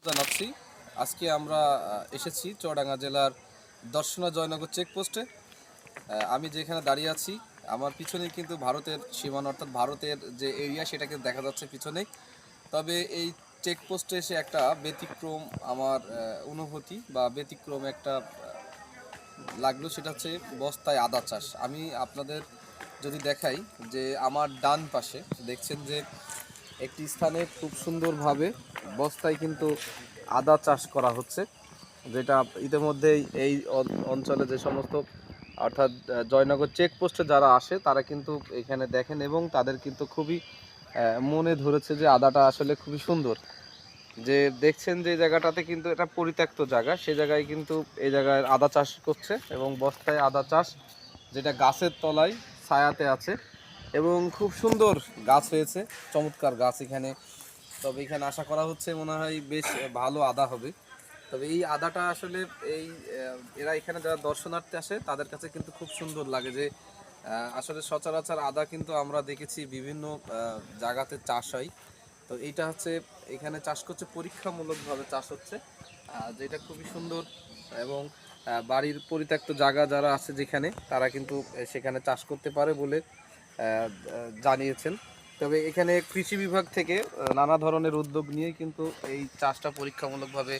জানাচ্ছি। আজকে আমরা এসেছি চুয়াডাঙ্গা জেলার দর্শনা জয়নগর চেকপোস্টে। আমি যেখানে দাঁড়িয়ে আছি আমার পিছনেই কিন্তু ভারতের সীমানা, অর্থাৎ ভারতের যে এরিয়া সেটা কিন্তু দেখা যাচ্ছে পিছনেই। তবে এই চেকপোস্টে এসে একটা ব্যতিক্রম আমার অনুভূতি বা ব্যতিক্রম একটা লাগলো, সেটা হচ্ছে বস্তায় আদা চাষ। আমি আপনাদের যদি দেখাই যে আমার ডান পাশে দেখছেন যে একটি স্থানে খুব সুন্দরভাবে বস্তায় কিন্তু আদা চাষ করা হচ্ছে, যেটা ইতিমধ্যেই এই অঞ্চলে যে সমস্ত অর্থাৎ জয়নগর চেকপোস্টে যারা আসে তারা কিন্তু এখানে দেখেন এবং তাদের কিন্তু খুবই মনে ধরেছে যে আদাটা আসলে খুবই সুন্দর। যে দেখছেন যে জায়গাটাতে কিন্তু এটা পরিত্যক্ত জায়গা, সে জায়গায় কিন্তু এই জায়গায় আদা চাষ করছে এবং বস্তায় আদা চাষ, যেটা গাছের তলায় ছায়াতে আছে এবং খুব সুন্দর গাছ হয়েছে, চমৎকার গাছ এখানে। তবে এখানে আশা করা হচ্ছে মনে হয় বেশ ভালো আদা হবে। তবে এই আদাটা আসলে এই এরা এখানে যারা দর্শনার্থী আসে তাদের কাছে কিন্তু খুব সুন্দর লাগে যে আসলে সচরাচর আদা কিন্তু আমরা দেখেছি বিভিন্ন জায়গাতে চাষ হয়। তো এইটা হচ্ছে এখানে চাষ করছে, পরীক্ষামূলকভাবে চাষ হচ্ছে, যেটা খুবই সুন্দর। এবং বাড়ির পরিত্যক্ত জায়গা যারা আছে যেখানে তারা কিন্তু সেখানে চাষ করতে পারে বলে জানিয়েছেন। তবে এখানে কৃষি বিভাগ থেকে নানা ধরনের উদ্যোগ নিয়ে কিন্তু এই চাষটা পরীক্ষামূলকভাবে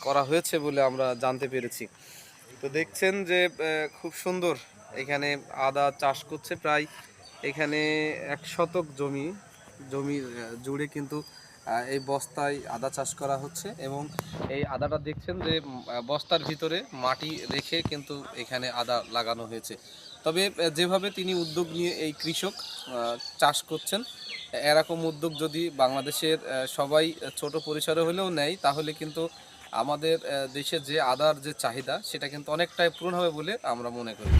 করা হয়েছে বলে আমরা জানতে পেরেছি। তো দেখছেন যে খুব সুন্দর এখানে আদা চাষ করছে, প্রায় এখানে 1 শতক জমি জুড়ে কিন্তু এই বস্তায় আদা চাষ করা হচ্ছে এবং এই আদাটা দেখছেন যে বস্তার ভিতরে মাটি রেখে কিন্তু এখানে আদা লাগানো হয়েছে। তবে যেভাবে তিনি উদ্যোগ নিয়ে এই কৃষক চাষ করছেন, এরকম উদ্যোগ যদি বাংলাদেশের সবাই ছোট পরিসরে হলেও নেয় তাহলে কিন্তু আমাদের দেশে যে আদার যে চাহিদা সেটা কিন্তু অনেকটাই পূরণ হবে বলে আমরা মনে করি।